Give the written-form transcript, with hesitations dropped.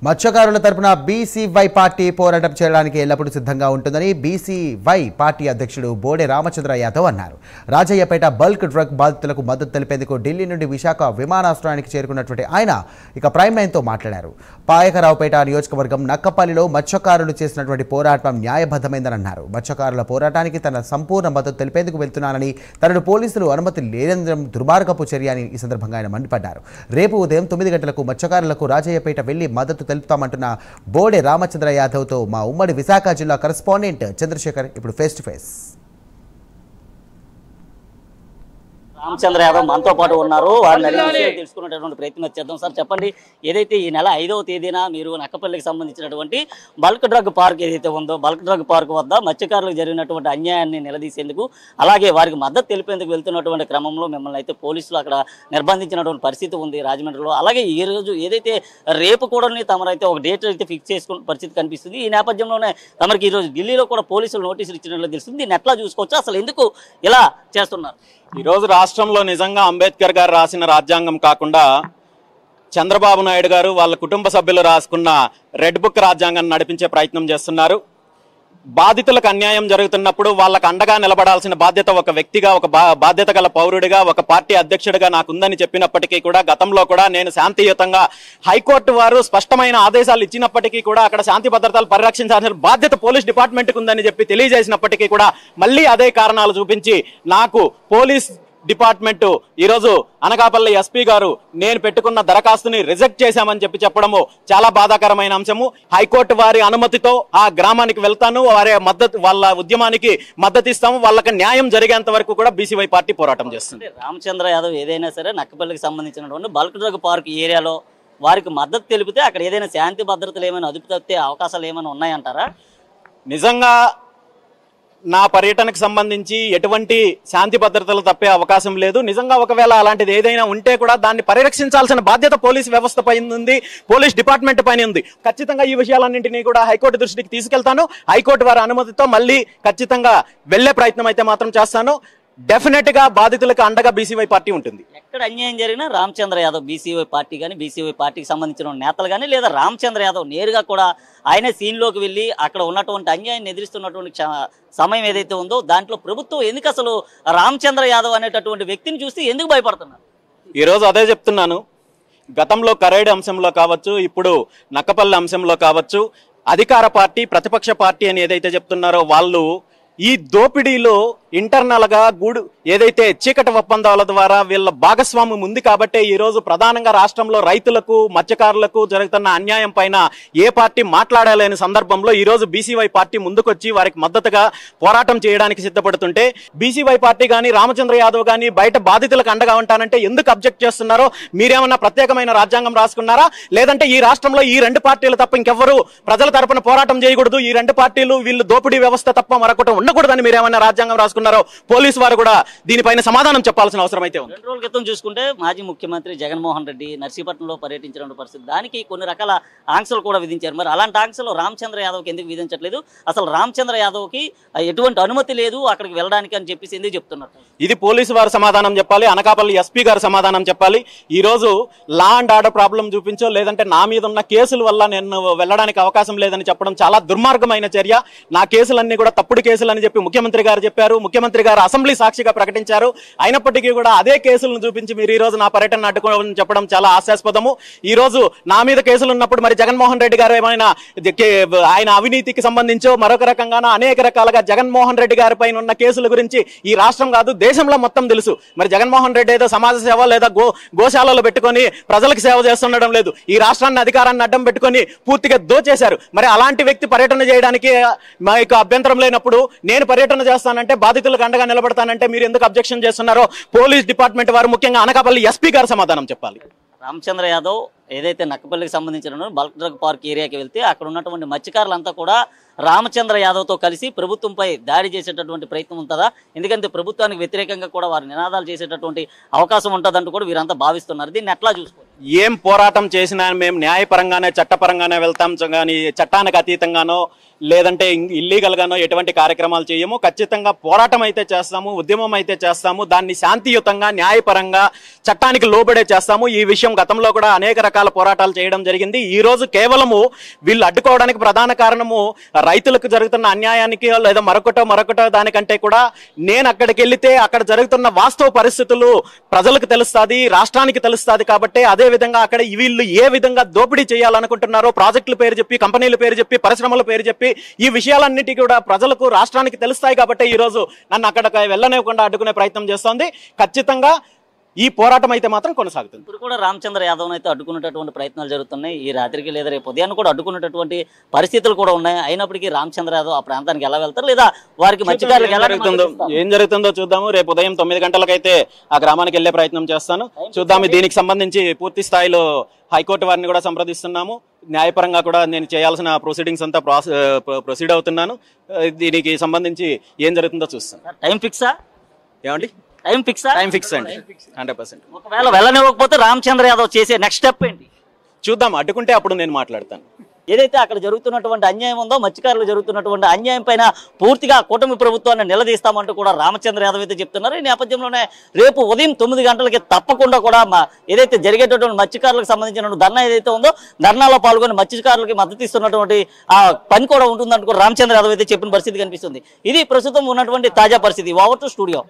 మత్స్యకారుల తరపున BCY party పోరాటం చేయడానికి ఎల్లప్పుడూ సిద్ధంగా ఉంటుందని బీసీవై పార్టీ అధ్యక్షుడు బోడే రామచంద్ర యాదవ్ అన్నారు. రాజయ్యపేట బల్క్ డ్రగ్ బాధితులకు మద్దతు తెలిపేందుకు ఢిల్లీ నుండి విశాఖ విమానాశ్రయానికి చేరుకున్నటువంటి ఆయన ఇక ప్రైమ్ లైన్తో మాట్లాడారు. పాయకరావుపేట నియోజకవర్గం నక్కపల్లిలో మత్స్యకారులు చేసినటువంటి పోరాటం న్యాయబద్ధమైందని అన్నారు. మత్స్యకారుల పోరాటానికి తన సంపూర్ణ మద్దతు తెలిపేందుకు వెళ్తున్నానని, తనను పోలీసులు అనుమతి లేనందరం దుర్మార్గపు చర్య అని ఈ సందర్భంగా ఆయన మండిపడ్డారు. రేపు ఉదయం 9 గంటలకు మత్స్యకారులకు రాజయ్యపేట వెళ్లి మద్దతు తెలుపుతామంటున్న బోడే రామచంద్ర యాదవ్తో మా ఉమ్మడి విశాఖ జిల్లా కరెస్పాండెంట్ చంద్రశేఖర్ ఇప్పుడు face to face. Ramachandra Yadav మనతో పాటు ఉన్నారు. వారిని తెలుసుకునేటటువంటి ప్రయత్నం చేద్దాం. సార్ చెప్పండి, ఏదైతే ఈ నెల 5వ తేదీన మీరు నక్కపల్లికి సంబంధించినటువంటి బల్క్ డ్రగ్ పార్క్ ఏదైతే ఉందో, బల్క్ డ్రగ్ పార్క్ వద్ద మత్స్యకారులకు జరిగినటువంటి అన్యాయాన్ని నిలదీసేందుకు, అలాగే వారికి మద్దతు తెలిపేందుకు వెళ్తున్నటువంటి క్రమంలో మిమ్మల్ని అయితే పోలీసులు అక్కడ నిర్బంధించినటువంటి పరిస్థితి ఉంది రాజమండ్రిలో. అలాగే ఈ రోజు ఏదైతే రేపు కూడా తమరైతే ఒక డేట్ అయితే ఫిక్స్ చేసుకున్న పరిస్థితి కనిపిస్తుంది. ఈ నేపథ్యంలోనే తమరికి ఈరోజు ఢిల్లీలో కూడా పోలీసులు నోటీసులు ఇచ్చినట్లు తెలుస్తుంది. దీన్ని ఎట్లా చూసుకోవచ్చు, అసలు ఎందుకు ఇలా చేస్తున్నారు? ఈరోజు రాష్ట్రంలో నిజంగా అంబేద్కర్ గారు రాసిన రాజ్యాంగం కాకుండా చంద్రబాబు నాయుడు గారు వాళ్ళ కుటుంబ సభ్యులు రాసుకున్న రెడ్ బుక్ రాజ్యాంగాన్ని నడిపించే ప్రయత్నం చేస్తున్నారు. బాధితులకు అన్యాయం జరుగుతున్నప్పుడు వాళ్ళకు అండగా నిలబడాల్సిన బాధ్యత ఒక వ్యక్తిగా, ఒక బాధ్యత గల పౌరుడిగా, ఒక పార్టీ అధ్యక్షుడిగా నాకుందని చెప్పినప్పటికీ కూడా గతంలో కూడా నేను శాంతియుతంగా హైకోర్టు వారు స్పష్టమైన ఆదేశాలు ఇచ్చినప్పటికీ కూడా అక్కడ శాంతి భద్రతలు పరిరక్షించాల్సిన బాధ్యత పోలీస్ డిపార్ట్మెంట్కి ఉందని చెప్పి తెలియజేసినప్పటికీ కూడా మళ్ళీ అదే కారణాలు చూపించి నాకు పోలీస్ డిపార్ట్మెంట్ ఈరోజు అనకాపల్లి ఎస్పీ గారు నేను పెట్టుకున్న దరఖాస్తుని రిజెక్ట్ చేశామని చెప్పడము చాలా బాధాకరమైన అంశము. హైకోర్టు వారి అనుమతితో ఆ గ్రామానికి వెళ్తాను, వారి మద్దతు, వాళ్ళ ఉద్యమానికి మద్దతు ఇస్తాము. వాళ్ళకి న్యాయం జరిగేంత వరకు కూడా బీసీవై పార్టీ పోరాటం చేస్తుంది. రామచంద్ర యాదవ్ ఏదైనా సరే నక్కపల్లికి సంబంధించినటువంటి బల్క్ డ్రగ్ పార్క్ ఏరియాలో వారికి మద్దతు తెలిపితే అక్కడ ఏదైనా శాంతి భద్రతలు ఏమైనా అదుపు తప్పితే అవకాశాలు ఏమైనా ఉన్నాయంటారా? నిజంగా నా పర్యటనకు సంబంధించి ఎటువంటి శాంతి భద్రతలు తప్పే అవకాశం లేదు. నిజంగా ఒకవేళ అలాంటిది ఏదైనా ఉంటే కూడా దాన్ని పరిరక్షించాల్సిన బాధ్యత పోలీస్ వ్యవస్థ పైన ఉంది, పోలీస్ డిపార్ట్మెంట్ పైన ఉంది. ఖచ్చితంగా ఈ విషయాలన్నింటినీ కూడా హైకోర్టు దృష్టికి తీసుకెళ్తాను. హైకోర్టు వారి అనుమతితో మళ్ళీ ఖచ్చితంగా వెళ్లే ప్రయత్నం అయితే మాత్రం చేస్తాను. డెఫినెట్ గా బాధితులకు అండగా బీసీవై పార్టీ ఉంటుంది. ఎక్కడ అన్యాయం జరిగినా రామచంద్ర యాదవ్ బీసీవై పార్టీ కానీ, బీసీవై పార్టీకి సంబంధించిన నేతలు కానీ, లేదా రామచంద్ర యాదవ్ నేరుగా కూడా ఆయనే సీన్లోకి వెళ్ళి అక్కడ ఉన్నటువంటి అన్యాయాన్ని ఎదిరిస్తున్నటువంటి సమయం ఏదైతే ఉందో దాంట్లో ప్రభుత్వం ఎందుకు అసలు రామచంద్ర యాదవ్ అనేటటువంటి వ్యక్తిని చూస్తే ఎందుకు భయపడుతున్నారు? ఈరోజు అదే చెప్తున్నాను. గతంలో కరేడు అంశంలో కావచ్చు, ఇప్పుడు నక్కపల్లి అంశంలో కావచ్చు, అధికార పార్టీ ప్రతిపక్ష పార్టీ అని ఏదైతే చెప్తున్నారో వాళ్ళు ఈ దోపిడీలో ఇంటర్నల్ గా ఏదైతే చీకటి ఒప్పందాల ద్వారా వీళ్ళ భాగస్వామ్యం ఉంది కాబట్టి ఈరోజు ప్రధానంగా రాష్ట్రంలో రైతులకు, మత్స్యకారులకు జరుగుతున్న అన్యాయం పైన ఏ పార్టీ మాట్లాడలేని సందర్భంలో ఈరోజు బీసీవై పార్టీ ముందుకొచ్చి వారికి మద్దతుగా పోరాటం చేయడానికి సిద్ధపడుతుంటే, బీసీవై పార్టీ కానీ, రామచంద్ర యాదవ్ కానీ బయట బాధితులకు అండగా ఉంటానంటే ఎందుకు అబ్జెక్ట్ చేస్తున్నారో? మీరేమన్నా ప్రత్యేకమైన రాజ్యాంగం రాసుకున్నారా? లేదంటే ఈ రాష్ట్రంలో ఈ రెండు పార్టీలు తప్ప ఇంకెవ్వరు ప్రజల తరపున పోరాటం చేయకూడదు, ఈ రెండు పార్టీలు వీళ్ళు దోపిడీ వ్యవస్థ తప్ప మరొకటి ఉండకూడదని మీరేమన్నా రాజ్యాంగం రాసుకున్నారో? పోలీసు వారు కూడా దీనిపైన సమాధానం చెప్పాల్సిన అవసరం అయితే ఉంది. 2 రోజుల క్రితం చూసుకుంటే మాజీ ముఖ్యమంత్రి జగన్మోహన్ రెడ్డి నర్సీపట్నంలో పర్యటించిన పరిస్థితి, దానికి కొన్ని రకాల ఆంక్షలు కూడా విధించారు. మరి అలాంటి ఆంక్షలు రామచంద్ర యాదవ్కి ఎందుకు విధించట్లేదు? అసలు రామచంద్ర యాదవ్కి ఎటువంటి అనుమతి లేదు అక్కడికి వెళ్ళడానికి అని చెప్పేసి ఎందుకు చెప్తున్నారు? ఇది పోలీసు వారు సమాధానం చెప్పాలి, అనకాపల్లి ఎస్పీ గారు సమాధానం చెప్పాలి. ఈ రోజు లా అండ్ ఆర్డర్ ప్రాబ్లం చూపించో, లేదంటే నా మీద ఉన్న కేసుల వల్ల నేను వెళ్ళడానికి అవకాశం లేదని చెప్పడం చాలా దుర్మార్గమైన చర్య. నా కేసులన్నీ కూడా తప్పుడు కేసులని చెప్పి ముఖ్యమంత్రి గారు చెప్పారు, ముఖ్యమంత్రి గారు అసెంబ్లీ సాక్షిగా ప్రకటించారు. అయినప్పటికీ కూడా అదే కేసులను చూపించి మీరు ఈ రోజు నా పర్యటన అడ్డుకోవాలని చెప్పడం చాలా హాస్యాస్పదము. ఈ రోజు నా మీద కేసులు ఉన్నప్పుడు మరి జగన్మోహన్ రెడ్డి గారు ఏమైనా ఆయన అవినీతికి సంబంధించో మరొక రకంగానో అనేక రకాలుగా జగన్మోహన్ రెడ్డి గారి పైన ఉన్న కేసుల గురించి ఈ రాష్ట్రం కాదు దేశంలో మొత్తం తెలుసు. మరి జగన్మోహన్ రెడ్డి ఏదో సమాజ సేవ లేదా గోశాలలో పెట్టుకొని ప్రజలకు సేవ చేస్తుండడం లేదు, ఈ రాష్ట్రాన్ని అధికారాన్ని అడ్డం పెట్టుకొని పూర్తిగా దోచేశారు. మరి అలాంటి వ్యక్తి పర్యటన చేయడానికి మాకు అభ్యంతరం లేనప్పుడు నేను పర్యటన చేస్తానంటే, బాధితులకు అండగా నిలబడతానంటే మీరు ఎందుకు అబ్జెక్షన్ చేస్తున్నారో పోలీస్ డిపార్ట్మెంట్ వారు, ముఖ్యంగా అనకాపల్లి ఎస్పీ గారు సమాధానం చెప్పాలి. రామచంద్ర యాదవ్ ఏదైతే నక్కపల్లికి సంబంధించిన బల్క్ డ్రగ్ పార్క్ ఏరియాకి వెళ్తే అక్కడ ఉన్నటువంటి మత్స్యకారులంతా కూడా రామచంద్ర యాదవ్తో కలిసి ప్రభుత్వంపై దాడి చేసేటటువంటి ప్రయత్నం ఉంటుందా? ఎందుకంటే ప్రభుత్వానికి వ్యతిరేకంగా కూడా వారు నినాదాలు చేసేటటువంటి అవకాశం ఉంటుందంటూ కూడా వీరంతా భావిస్తున్నారు. దీన్ని ఎట్లా చూసుకోవాలి? ఏం పోరాటం చేసినా మేము న్యాయపరంగానే, చట్టపరంగానే వెళ్తాం కానీ చట్టానికి అతీతంగానో లేదంటే ఇల్లీగల్ గానో ఎటువంటి కార్యక్రమాలు చేయము. ఖచ్చితంగా పోరాటం అయితే చేస్తాము, ఉద్యమం అయితే చేస్తాము. దాన్ని శాంతియుతంగా, న్యాయపరంగా, చట్టానికి లోబడే చేస్తాము. ఈ విషయం గతంలో కూడా అనేక రకాల పోరాటాలు చేయడం జరిగింది. ఈ రోజు కేవలము వీళ్ళు అడ్డుకోవడానికి ప్రధాన కారణము రైతులకు జరుగుతున్న అన్యాయానికి లేదా మరొకటో దానికంటే కూడా నేను అక్కడికి వెళ్తే అక్కడ జరుగుతున్న వాస్తవ పరిస్థితులు ప్రజలకు తెలుస్తుంది, రాష్ట్రానికి తెలుస్తుంది. కాబట్టి అదే విధంగా అక్కడ వీళ్ళు ఏ విధంగా దోపిడీ చేయాలనుకుంటున్నారో ప్రాజెక్టుల పేరు చెప్పి, కంపెనీల పేరు చెప్పి, పరిశ్రమల పేరు చెప్పి ఈ విషయాలన్నిటి కూడా ప్రజలకు, రాష్ట్రానికి తెలుస్తాయి. కాబట్టి ఈ రోజు నన్ను అక్కడికి వెళ్ళనివ్వకుండా అడ్డుకునే ప్రయత్నం చేస్తోంది. ఖచ్చితంగా ఈ పోరాటం అయితే మాత్రం కొనసాగుతుంది. ఇప్పుడు కూడా రామచంద్ర యాదవ్ అయితే అడ్డుకునేటటువంటి ప్రయత్నాలు జరుగుతున్నాయి. ఈ రాత్రికి లేదా రేపు ఉదయాన్ని కూడా అడ్డుకునేటటువంటి పరిస్థితులు కూడా ఉన్నాయి. అయినప్పటికీ రామచంద్ర యాదవ్ ఆ ప్రాంతానికి ఎలా వెళ్తారు, లేదా వారికి మత్స్యకారులకు ఎలా ఏం జరుగుతుందో చూద్దాము. రేపు ఉదయం 9 గంటలకైతే ఆ గ్రామానికి వెళ్లే ప్రయత్నం చేస్తాను. చూద్దాము. దీనికి సంబంధించి పూర్తి స్థాయిలో హైకోర్టు వారిని కూడా సంప్రదిస్తున్నాము. న్యాయపరంగా కూడా నేను చేయాల్సిన ప్రొసీడింగ్స్ అంతా ప్రొసీడ్ అవుతున్నాను. దీనికి సంబంధించి ఏం జరుగుతుందో చూస్తాను. టైం ఫిక్సా? ఏమండి? టైం ఫిక్స్ అండి 100%. ఒకవేళ వెళ్ళనివ్వకపోతే రామచంద్ర యాదవ్ చేసే నెక్స్ట్ స్టెప్ ఏంటి? చూద్దాం. అడ్డుకుంటే అప్పుడు నేను మాట్లాడతాను. ఏదైతే అక్కడ జరుగుతున్నటువంటి అన్యాయం ఉందో, మత్స్యకారులు జరుగుతున్నటువంటి అన్యాయం పైన పూర్తిగా కూటమి ప్రభుత్వాన్ని నిలదీస్తామంటూ కూడా రామచంద్ర యాదవ్ అయితే చెప్తున్నారు. ఈ నేపథ్యంలోనే రేపు ఉదయం 9 గంటలకి తప్పకుండా కూడా ఏదైతే జరిగేటటువంటి మత్స్యకారులకు సంబంధించిన ధర్నా ఏదైతే ఉందో, ధర్నాలో పాల్గొని మత్స్యకారులకి మద్దతు ఇస్తున్నటువంటి ఆ పని కూడా ఉంటుందంటూ కూడా రామచంద్ర యాదవ్ అయితే చెప్పిన పరిస్థితి కనిపిస్తుంది. ఇది ప్రస్తుతం ఉన్నటువంటి తాజా పరిస్థితి. Over to studio.